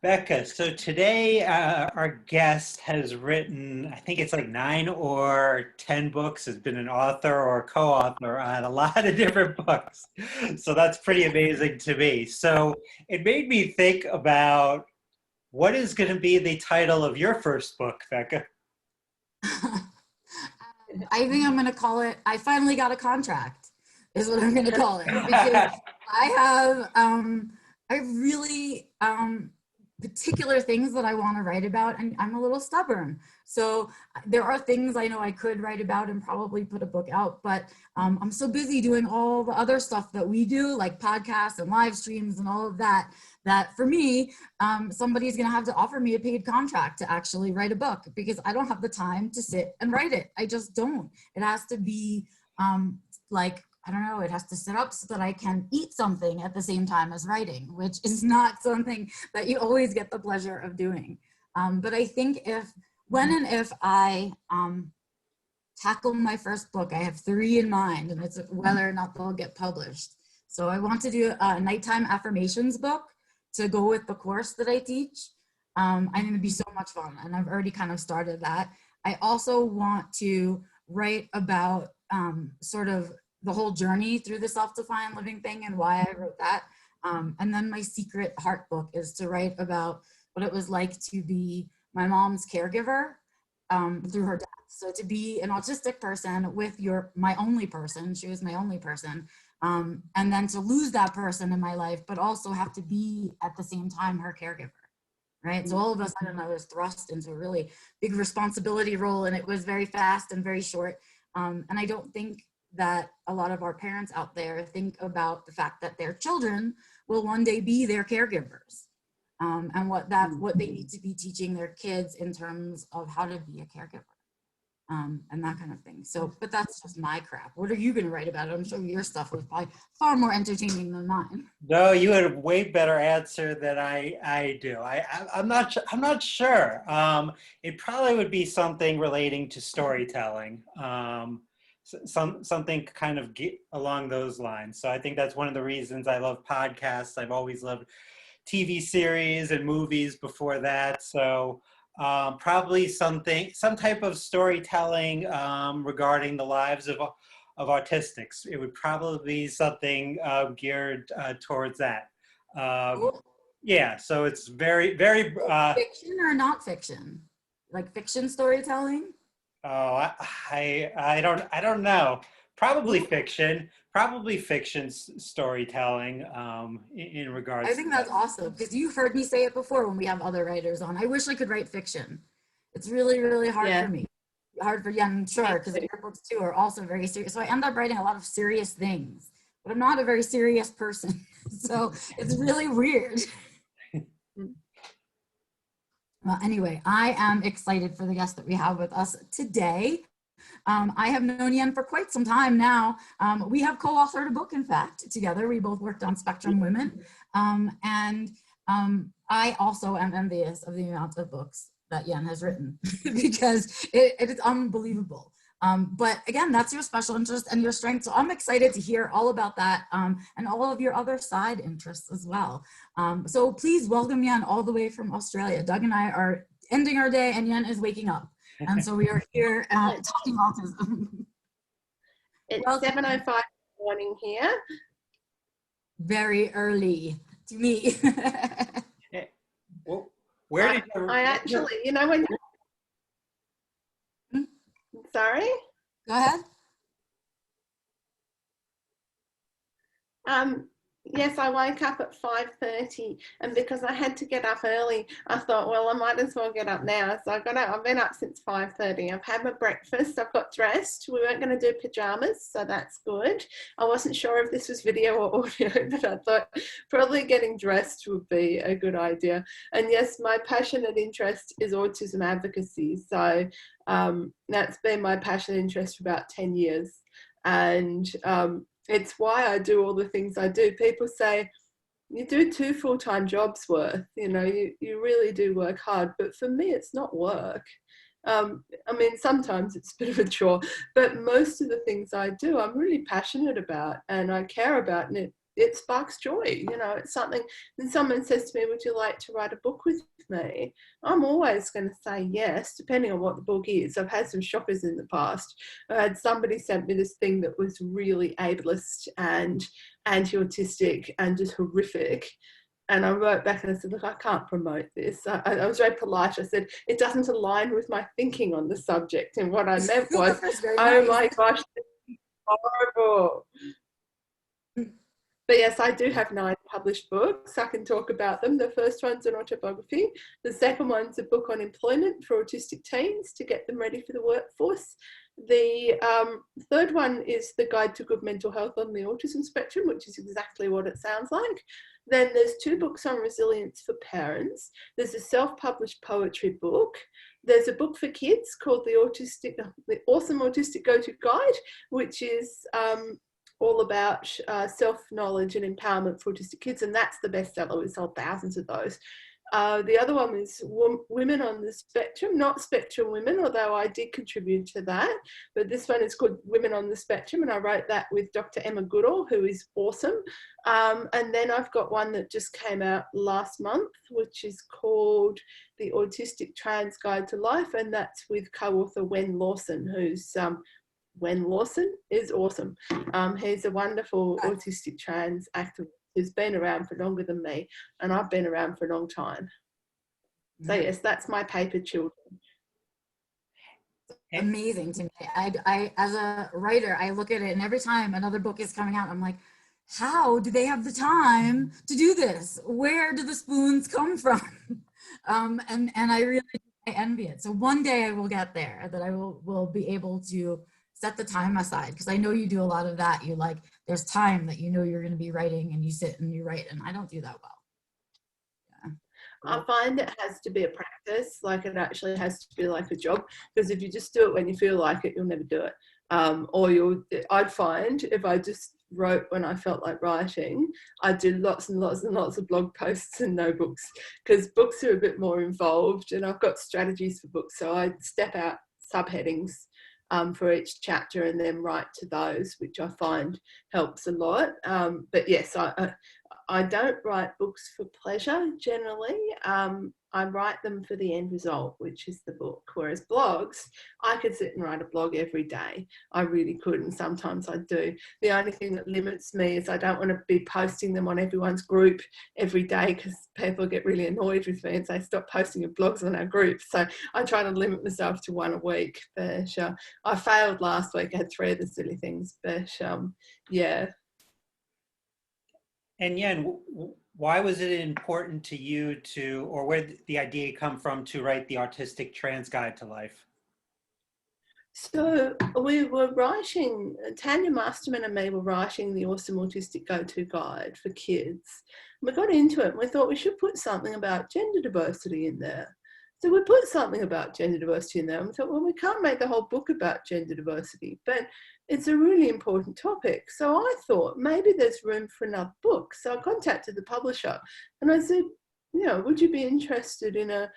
Becca, so today our guest has written, I think it's like 9 or 10 books, has been an author or co-author on a lot of different books. So that's pretty amazing to me. So it made me think about what is going to be the title of your first book, Becca? I think I'm going to call it, I finally got a contract, is what I'm going to call it. Because I have, I really particular things that I want to write about, and I'm a little stubborn. So there are things I know I could write about and probably put a book out, but I'm so busy doing all the other stuff that we do, like podcasts and live streams and all of that, that for me, somebody's going to have to offer me a paid contract to actually write a book, because I don't have the time to sit and write it. I just don't. It has to be like, I don't know, it has to set up so that I can eat something at the same time as writing, which is not something that you always get the pleasure of doing. But I think when and if I tackle my first book, I have 3 in mind, and it's whether or not they'll get published. So I want to do a nighttime affirmations book to go with the course that I teach. I think it'd be so much fun, and I've already kind of started that. I also want to write about sort of the whole journey through the self-defined living thing and why I wrote that. And then my secret heart book is to write about what it was like to be my mom's caregiver through her death. So to be an autistic person with my only person, she was my only person, and then to lose that person in my life, but also have to be at the same time her caregiver. Right. So all of a sudden I was thrust into a really big responsibility role, and it was very fast and very short. And I don't think that a lot of our parents out there think about the fact that their children will one day be their caregivers, and what they need to be teaching their kids in terms of how to be a caregiver, and that kind of thing. So, but that's just my crap. What are you going to write about it? I'm sure your stuff was probably far more entertaining than mine. No, you had a way better answer than I do. I'm not sure. It probably would be something relating to storytelling. Something kind of along those lines. So I think that's one of the reasons I love podcasts. I've always loved TV series and movies before that. So probably some type of storytelling regarding the lives of autistics. It would probably be something geared towards that. Cool. Yeah, so it's very, very. Fiction or not fiction? Like fiction storytelling? Oh, I don't know. Probably fiction. Probably fiction storytelling in regards I to think that. that's awesome, because you've heard me say it before when we have other writers on. I wish I could write fiction. It's really, really hard for me. Hard for Yenn, sure, because your books too are also very serious. So I end up writing a lot of serious things, but I'm not a very serious person. So it's really weird. Well, anyway, I am excited for the guest that we have with us today. I have known Yenn for quite some time now. We have co-authored a book, in fact, together. We both worked on Spectrum Women. And I also am envious of the amount of books that Yenn has written because it is unbelievable. But again, that's your special interest and your strength. So I'm excited to hear all about that and all of your other side interests as well. So please welcome Yenn all the way from Australia. Doug and I are ending our day and Yenn is waking up. And so we are here talking autism. It's 7:05 in the morning here. Very early to me. Well, where did you? I actually, you know, when. Sorry? Go ahead. Yes, I woke up at 5:30, and because I had to get up early, I thought, well, I might as well get up now. So I've been up since 5:30. I've had my breakfast, I've got dressed. We weren't going to do pajamas, so that's good. I wasn't sure if this was video or audio, but I thought probably getting dressed would be a good idea. And yes, my passion and interest is autism advocacy. So that's been my passion and interest for about 10 years. And it's why I do all the things I do. People say, you do 2 full-time jobs worth, you know, you really do work hard. But for me, it's not work. I mean, sometimes it's a bit of a chore, but most of the things I do, I'm really passionate about and I care about, and it sparks joy. You know, it's something, when someone says to me, would you like to write a book with me? I'm always going to say yes, depending on what the book is. I've had some shockers in the past. I had somebody sent me this thing that was really ableist and anti-autistic and just horrific. And I wrote back and I said, look, I can't promote this. I was very polite. I said, it doesn't align with my thinking on the subject. And what I meant was, oh my gosh, this is horrible. But yes, I do have 9 published books. I can talk about them. The first one's an autobiography. The second one's a book on employment for autistic teens to get them ready for the workforce. The third one is the Guide to Good Mental Health on the Autism Spectrum, which is exactly what it sounds like. Then there's 2 books on resilience for parents. There's a self-published poetry book. There's a book for kids called the Awesome Autistic Go-To Guide, which is all about self-knowledge and empowerment for autistic kids, and that's the bestseller. We sold thousands of those. The other one is Women on the Spectrum, not Spectrum Women, although I did contribute to that, but this one is called Women on the Spectrum, and I wrote that with Dr. Emma Goodall, who is awesome. And then I've got one that just came out last month, which is called The Autistic Trans Guide to Life, and that's with co-author Yenn Lawson, who's Yenn Lawson is awesome. He's a wonderful autistic trans activist who's been around for longer than me, and I've been around for a long time. So yes, that's my paper children. Amazing to me. I as a writer, I look at it, and every time another book is coming out, I'm like, how do they have the time to do this? Where do the spoons come from? And I envy it. So one day I will get there, that I will be able to set the time aside, because I know you do a lot of that. You like, there's time that you know you're going to be writing, and you sit and you write, and I don't do that well. Yeah. I find it has to be a practice, like it actually has to be like a job, because if you just do it when you feel like it, you'll never do it. I'd find if I just wrote when I felt like writing, I'd do lots and lots and lots of blog posts and no books, because books are a bit more involved, and I've got strategies for books, so I'd step out subheadings for each chapter and then write to those, which I find helps a lot. But yes, I don't write books for pleasure generally. I write them for the end result, which is the book. Whereas blogs, I could sit and write a blog every day. I really could, and sometimes I do. The only thing that limits me is I don't want to be posting them on everyone's group every day, because people get really annoyed with me and say, stop posting your blogs on our group. So I try to limit myself to 1 a week. But I failed last week. I had 3 of the silly things, but yeah. And Yenn, why was it important to you to, or where did the idea come from to write the Autistic Trans Guide to Life? So we were writing, Tanya Masterman and me were writing the Awesome Autistic Go-To Guide for kids. We got into it and we thought we should put something about gender diversity in there. So we put something about gender diversity in there, and we thought, well, we can't make the whole book about gender diversity, but it's a really important topic. So I thought maybe there's room for another book. So I contacted the publisher and I said, you know, would you be interested in a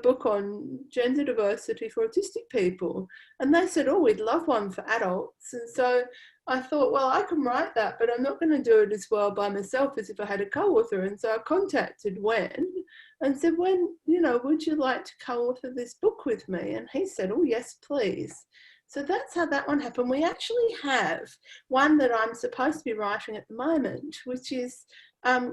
book on gender diversity for autistic people? And they said, oh, we'd love one for adults. And so I thought, well, I can write that, but I'm not going to do it as well by myself as if I had a co-author. And so I contacted Yenn and said, Yenn, you know, would you like to co-author this book with me? And he said, oh, yes, please. So that's how that one happened. We actually have one that I'm supposed to be writing at the moment, which is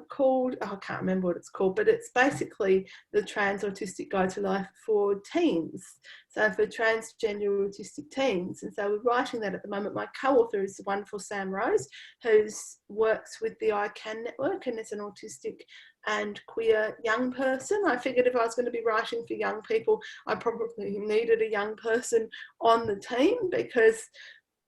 called, I can't remember what it's called, but it's basically the Trans Autistic Guide to Life for teens. So for transgender autistic teens. And so we're writing that at the moment. My co-author is the wonderful Sam Rose, who works with the ICANN network and is an autistic and queer young person. I figured if I was going to be writing for young people, I probably needed a young person on the team, because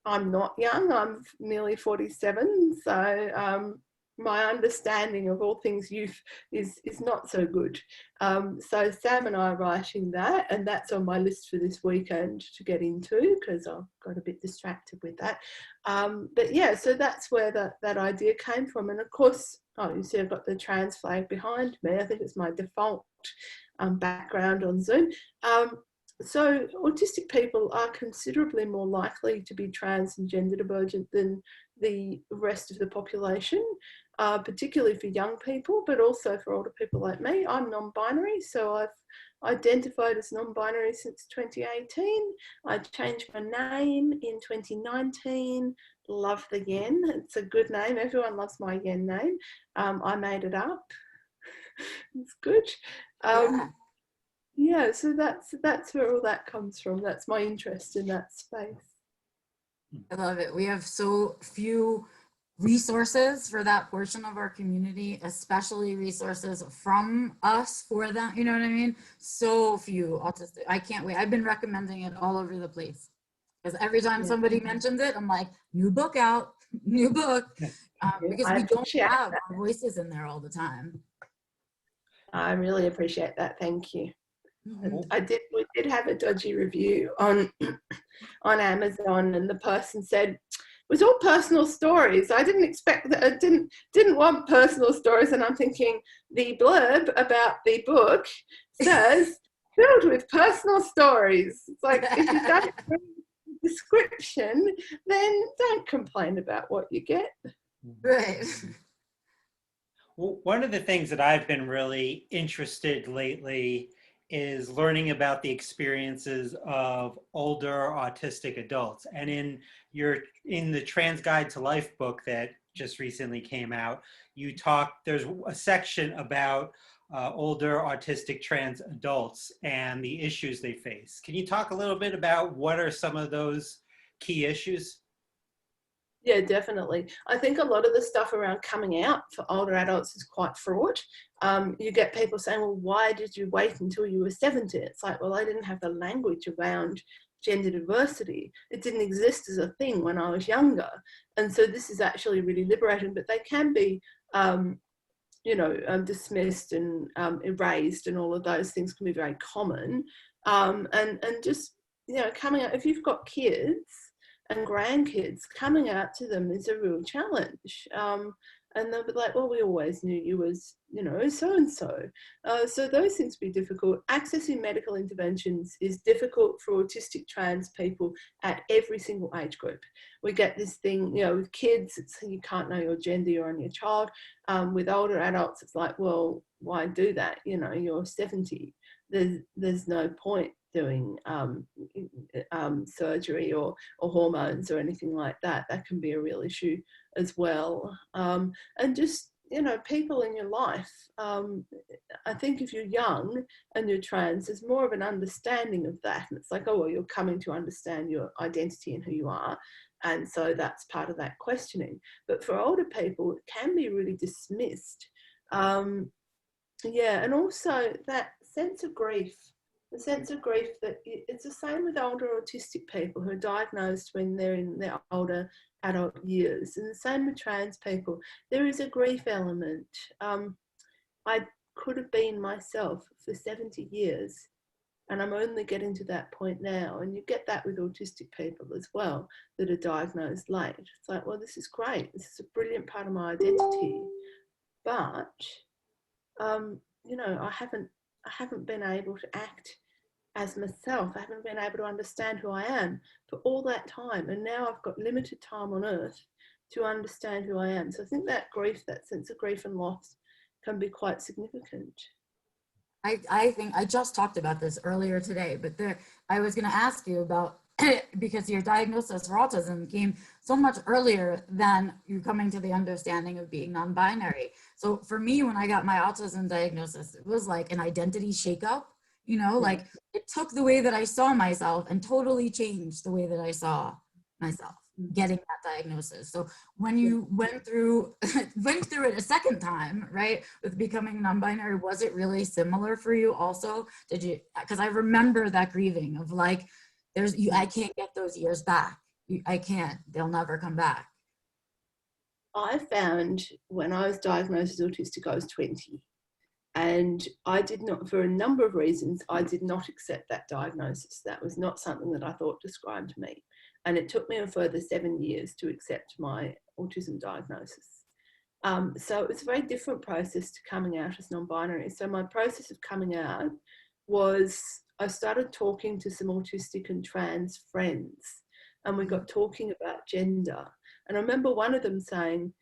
I'm not young, I'm nearly 47. So my understanding of all things youth is not so good. So Sam and I are writing that, and that's on my list for this weekend to get into, because I got a bit distracted with that. But yeah, so that's where that idea came from. And of course, oh, you see I've got the trans flag behind me. I think it's my default background on Zoom. So autistic people are considerably more likely to be trans and gender divergent than the rest of the population. particularly for young people, but also for older people like me. I'm non-binary, so I've identified as non-binary since 2018. I changed my name in 2019. Love the Yenn. It's a good name. Everyone loves my Yenn name. I made it up. It's good. Yeah, so that's where all that comes from. That's my interest in that space. I love it. We have so few resources for that portion of our community, especially resources from us for them. You know what I mean? So few autistic. I can't wait. I've been recommending it all over the place because every time somebody mentions it, I'm like, new book out, new book, because we don't have our voices in there all the time. I really appreciate that. Thank you. Mm-hmm. We did have a dodgy review on Amazon, and the person said it was all personal stories. I didn't expect that. I didn't want personal stories, and I'm thinking the blurb about the book says filled with personal stories. It's like if you don't read the description, then don't complain about what you get. Right. Well, one of the things that I've been really interested lately is learning about the experiences of older autistic adults. And in the Trans Guide to Life book that just recently came out, there's a section about older autistic trans adults and the issues they face. Can you talk a little bit about what are some of those key issues? Yeah, definitely. I think a lot of the stuff around coming out for older adults is quite fraught. You get people saying, well, why did you wait until you were 70? It's like, well, I didn't have the language around gender diversity. It didn't exist as a thing when I was younger. And so this is actually really liberating, but they can be, dismissed and erased, and all of those things can be very common. And just, coming out, if you've got kids and grandkids, coming out to them is a real challenge. And they'll be like, well, we always knew you was, so-and-so. So those things be difficult. Accessing medical interventions is difficult for autistic trans people at every single age group. We get this thing, with kids, it's you can't know your gender, you're only a child. With older adults, it's like, well, why do that? You're 70. There's no point doing surgery or hormones or anything like that. That can be a real issue as well. And just, people in your life. I think if you're young and you're trans, there's more of an understanding of that. And it's like, oh, well, you're coming to understand your identity and who you are. And so that's part of that questioning. But for older people, it can be really dismissed. And also that sense of grief. The sense of grief that it's the same with older autistic people who are diagnosed when they're in their older adult years, and the same with trans people. There is a grief element. I could have been myself for 70 years, and I'm only getting to that point now. And you get that with autistic people as well that are diagnosed late. It's like, well, this is great. This is a brilliant part of my identity, but I haven't been able to act as myself. I haven't been able to understand who I am for all that time. And now I've got limited time on earth to understand who I am. So I think that grief, that sense of grief and loss can be quite significant. I think I just talked about this earlier today, but I was going to ask you about, because your diagnosis for autism came so much earlier than you coming to the understanding of being non-binary. So for me, when I got my autism diagnosis, it was like an identity shakeup. Like it took the way that I saw myself and totally changed the way that I saw myself getting that diagnosis. So when you went through it a second time, right, with becoming non-binary, was it really similar for you also? Did you, because I remember that grieving of like, I can't get those years back. I can't, they'll never come back. I found when I was diagnosed as autistic, I was 20. And I did not, for a number of reasons, I did not accept that diagnosis. That was not something that I thought described me. And it took me a further 7 years to accept my autism diagnosis. So it was a very different process to coming out as non-binary. So my process of coming out was I started talking to some autistic and trans friends, and we got talking about gender. And I remember one of them saying,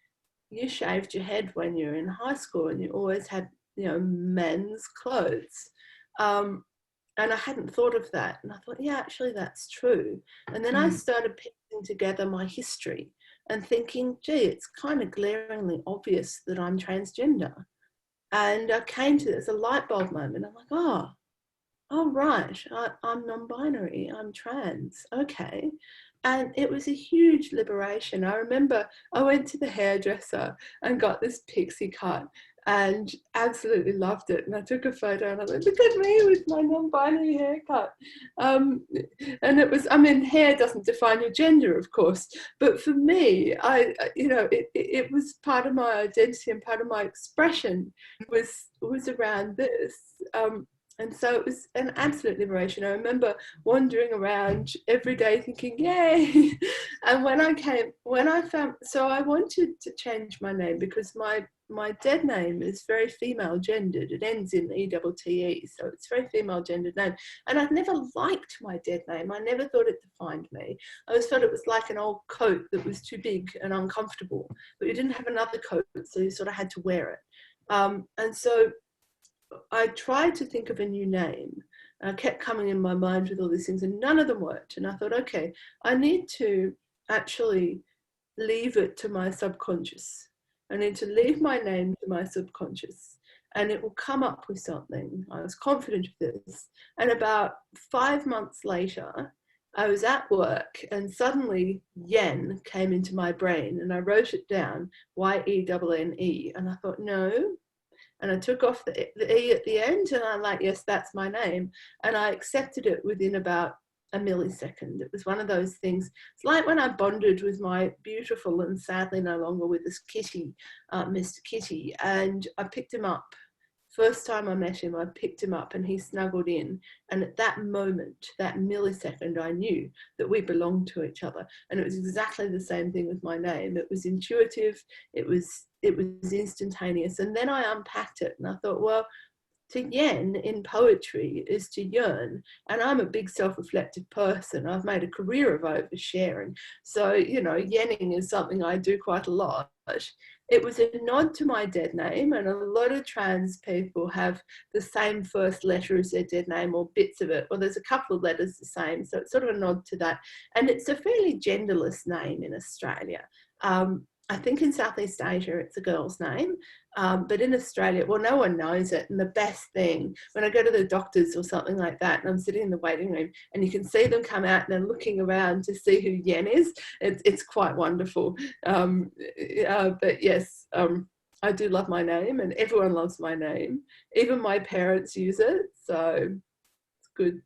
you shaved your head when you were in high school and you always had, you know, men's clothes. And I hadn't thought of that. And I thought, yeah, actually, that's true. And then I started piecing together my history and thinking, gee, it's kind of glaringly obvious that I'm transgender. And I came to this, a light bulb moment. I'm like, oh, right, I'm non-binary, I'm trans, okay. And it was a huge liberation. I remember I went to the hairdresser and got this pixie cut and absolutely loved it. And I took a photo and I went, look at me with my non-binary haircut. And it was, I mean, hair doesn't define your gender, of course, but for me, it was part of my identity and part of my expression was around this. And so it was an absolute liberation. I remember wandering around every day thinking, yay. And when I found, so I wanted to change my name because my dead name is very female gendered. It ends in E-double-T-E, so it's very female gendered name. And I'd never liked my dead name. I never thought it defined me. I always thought it was like an old coat that was too big and uncomfortable, but you didn't have another coat, so you sort of had to wear it. And so I tried to think of a new name. I kept coming in my mind with all these things and none of them worked. And I thought, okay, I need to actually leave it to my subconscious. I need to leave my name to my subconscious and it will come up with something. I was confident of this. And about 5 months later, I was at work and suddenly Yenn came into my brain and I wrote it down, Y-E-N-N-E. And I thought, no. And I took off the E at the end and I'm like, yes, that's my name. And I accepted it within about a millisecond. It was one of those things. It's like when I bonded with my beautiful and sadly no longer with this kitty, Mr. Kitty, and I picked him up. First time I met him, I picked him up and he snuggled in. And at that moment, that millisecond, I knew that we belonged to each other. And it was exactly the same thing with my name. It was intuitive. It was instantaneous. And then I unpacked it and I thought, well, to yen in poetry is to yearn. And I'm a big self-reflective person. I've made a career of oversharing. So, you know, yenning is something I do quite a lot. It was a nod to my dead name, and a lot of trans people have the same first letter as their dead name or bits of it, or there's a couple of letters the same. So it's sort of a nod to that. And it's a fairly genderless name in Australia. I think in Southeast Asia, it's a girl's name. But in Australia, well, no one knows it. And the best thing, when I go to the doctors or something like that, and I'm sitting in the waiting room and you can see them come out and they're looking around to see who Yenn is, it's quite wonderful. But yes, I do love my name and everyone loves my name. Even my parents use it, so it's good.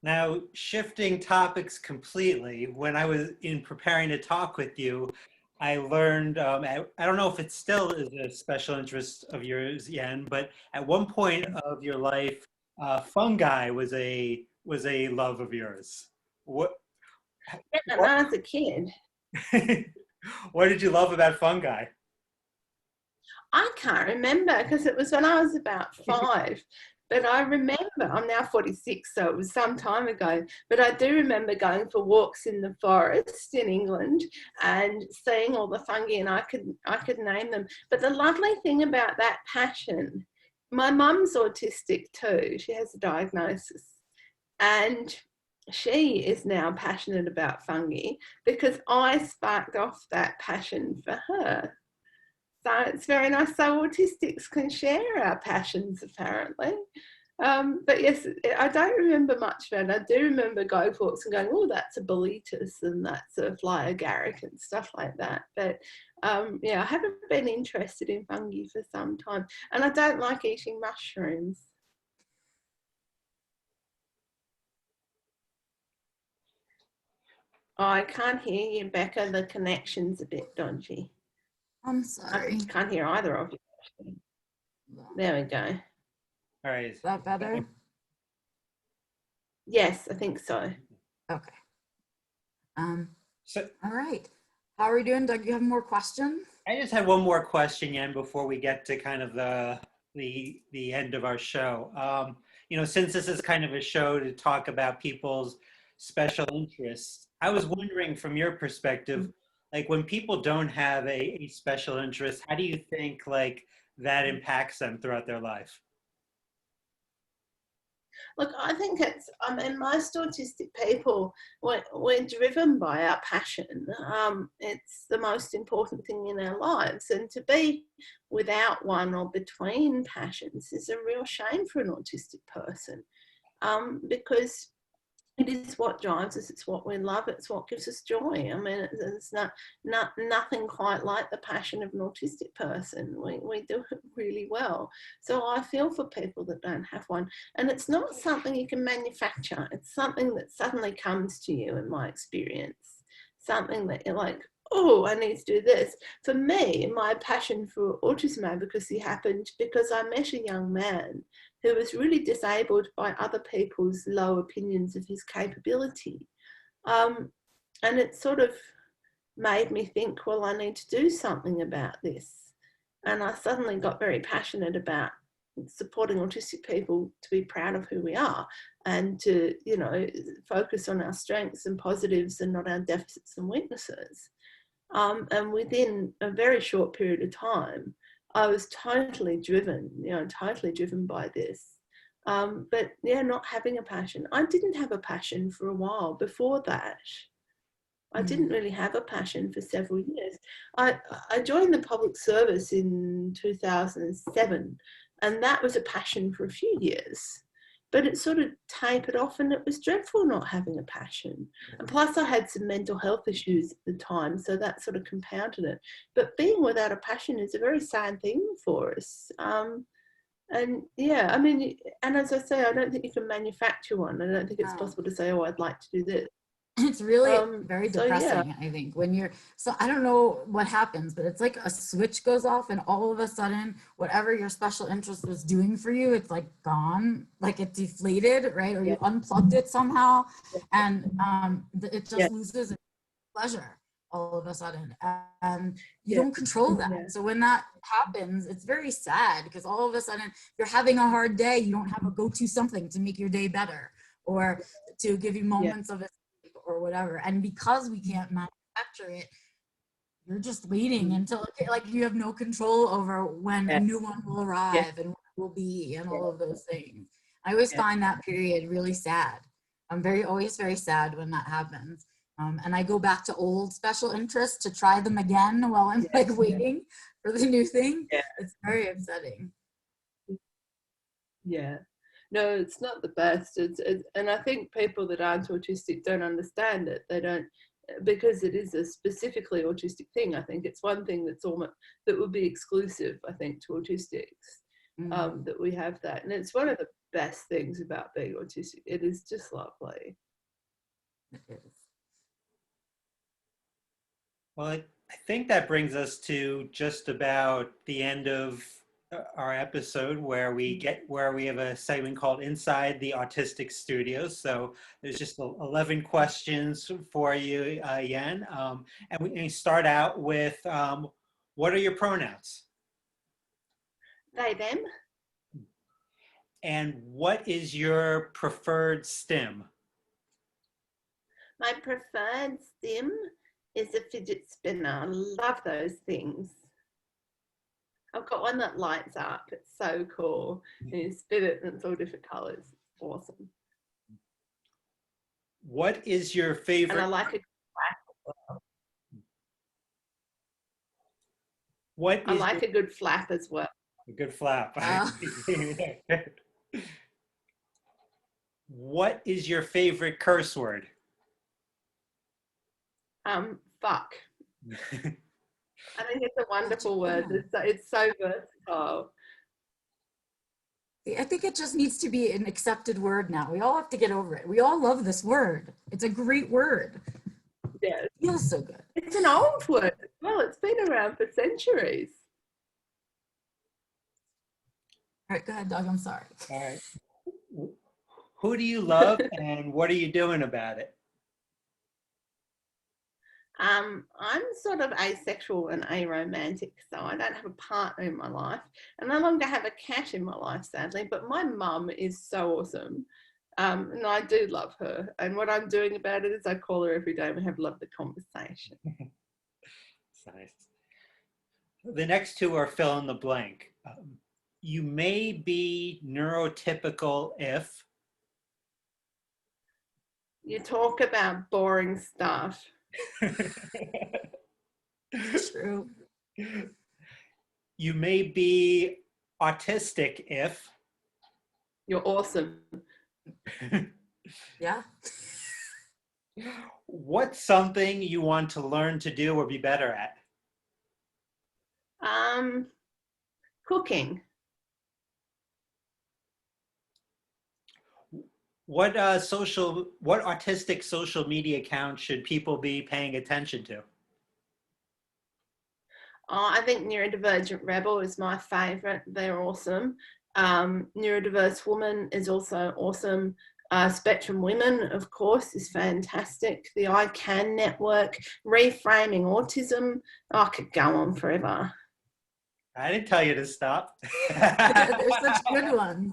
Now, shifting topics completely, when I was preparing to talk with you, I learned, I don't know if it still is a special interest of yours, Yenn, but at one point of your life, fungi was a love of yours. What? When I was a kid. What did you love about fungi? I can't remember because it was when I was about 5. But I remember, I'm now 46, so it was some time ago, but I do remember going for walks in the forest in England and seeing all the fungi, and I could name them. But the lovely thing about that passion, my mum's autistic too. She has a diagnosis. And she is now passionate about fungi because I sparked off that passion for her. So it's very nice. So autistics can share our passions, apparently. But yes, I don't remember much of it. I do remember going for walks and going, oh, that's a boletus and that's a fly agaric and stuff like that. But yeah, I haven't been interested in fungi for some time. And I don't like eating mushrooms. Oh, I can't hear you, Becca. The connection's a bit dodgy. I'm sorry. I can't hear either of you. There we go. All right. Is that better? Yes, I think so. Okay. So All right. How are we doing, Doug? You have more questions? I just had one more question, Yenn, before we get to kind of the end of our show. You know, since this is kind of a show to talk about people's special interests, I was wondering from your perspective, like when people don't have a special interest, how do you think like that impacts them throughout their life? Look, I think it's, I mean, most autistic people, we're driven by our passion. It's the most important thing in our lives. And to be without one or between passions is a real shame for an autistic person, because it is what drives us, it's what we love, it's what gives us joy. I mean, it's nothing quite like the passion of an autistic person. We do it really well. So I feel for people that don't have one. And it's not something you can manufacture. It's something that suddenly comes to you, in my experience. Something that you're like, oh, I need to do this. For me, my passion for autism advocacy happened because I met a young man who was really disabled by other people's low opinions of his capability. And it sort of made me think, well, I need to do something about this. And I suddenly got very passionate about supporting autistic people to be proud of who we are and to, you know, focus on our strengths and positives and not our deficits and weaknesses. And within a very short period of time, I was totally driven, totally driven by this. But yeah, not having a passion. I didn't have a passion for a while before that. I didn't really have a passion for several years. I joined the public service in 2007, and that was a passion for a few years. But it sort of tapered off, and it was dreadful not having a passion. And plus I had some mental health issues at the time, so that sort of compounded it. But being without a passion is a very sad thing for us. And yeah, I mean, and as I say, I don't think you can manufacture one. I don't think it's possible to say, oh, I'd like to do this. It's really very so, depressing, yeah. I think, when you're, so I don't know what happens, but it's like a switch goes off and all of a sudden, whatever your special interest was doing for you, it's like gone, like it deflated, right? Or you unplugged it somehow, and it just loses its pleasure all of a sudden, and you don't control that. So when that happens, it's very sad, because all of a sudden you're having a hard day, you don't have a go-to something to make your day better or to give you moments of or whatever, and because we can't manufacture it, you're just waiting until, like, you have no control over when a new one will arrive and what it will be and all of those things. I always find that period really sad. I'm always very sad when that happens, and I go back to old special interests to try them again while I'm like waiting for the new thing. It's very upsetting. No, it's not the best. And I think people that aren't autistic don't understand it. They don't, because it is a specifically autistic thing. I think it's one thing that's almost, that would be exclusive, I think, to autistics, that we have that. And it's one of the best things about being autistic. It is just lovely. It is. Well, I think that brings us to just about the end of our episode, where we have a segment called Inside the Autistic Studios. So there's just 11 questions for you, Yenn. And we start out with, what are your pronouns? They, them. And what is your preferred stim? My preferred stim is a fidget spinner. I love those things. I've got one that lights up. It's so cool. And you spin it and it's all different colors. It's awesome. What is your favorite? And I like a good flap as well. I like a good flap as well. A good flap. What is your favorite curse word? Fuck. I think it's a wonderful word. It's so versatile. I think it just needs to be an accepted word now. We all have to get over it. We all love this word. It's a great word. Yeah. It feels so good. It's an old word as well. It's been around for centuries. All right, go ahead, Doug. I'm sorry. All right. Who do you love and what are you doing about it? I'm sort of asexual and aromantic, so I don't have a partner in my life. I no longer have a cat in my life, sadly, but my mum is so awesome. And I do love her. And what I'm doing about it is I call her every day and we have a lovely conversation. Nice. The next two are fill in the blank. You may be neurotypical if. You talk about boring stuff. True. You may be autistic if. You're awesome. Yeah. What's something you want to learn to do or be better at? Cooking. What autistic social media account should people be paying attention to? Oh, I think Neurodivergent Rebel is my favorite. They're awesome. Neurodiverse Woman is also awesome. Spectrum Women, of course, is fantastic. The I Can Network, Reframing Autism. Oh, I could go on forever. I didn't tell you to stop. They're such good ones.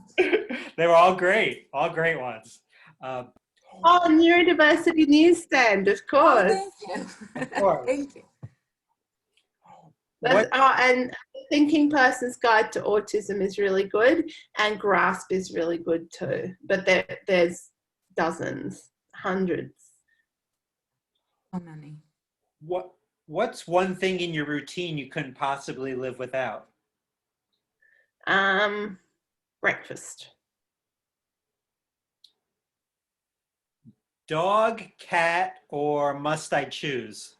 They were all great ones. Oh, Neurodiversity Newsstand, of course. Oh, thank you. Of course. Thank you. And Thinking Person's Guide to Autism is really good, and Grasp is really good too. But there's dozens, hundreds. So many. What's one thing in your routine you couldn't possibly live without? Breakfast. Dog, cat, or must I choose?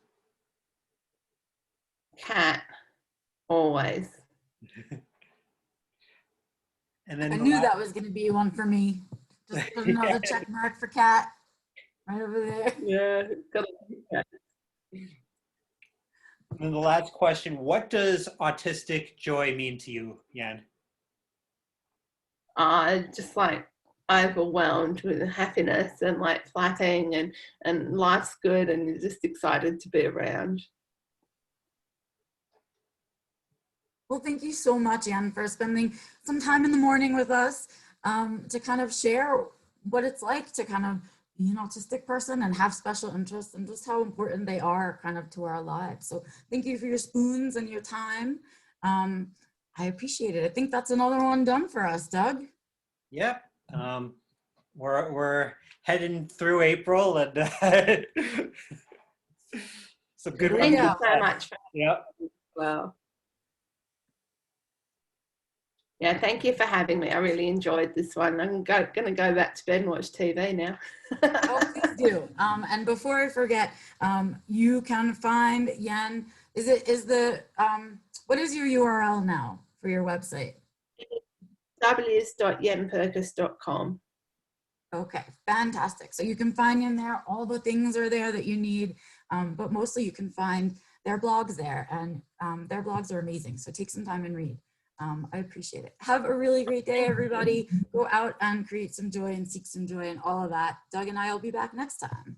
Cat, always. And then I knew that was going to be one for me. Just put another check mark for cat right over there. Yeah, got it. And then the last question, what does autistic joy mean to you, Yenn? Just like overwhelmed with happiness and like flapping and life's good and you're just excited to be around. Well, thank you so much, Yenn, for spending some time in the morning with us to kind of share what it's like to kind of be an autistic person and have special interests and just how important they are kind of to our lives. So thank you for your spoons and your time. I appreciate it. I think that's another one done for us, Doug. Yep. We're heading through April and some good ones. Thank you so much for Yep. well. Yeah, thank you for having me. I really enjoyed this one. I'm going to go back to bed and watch TV now. Oh, please do. And before I forget, you can find Yenn. What is your URL now for your website? www.yennpurkis.com. Okay, fantastic. So you can find Yenn there. All the things are there that you need, but mostly you can find their blogs there, and their blogs are amazing. So take some time and read. I appreciate it. Have a really great day, everybody. Go out and create some joy and seek some joy and all of that. Doug and I will be back next time.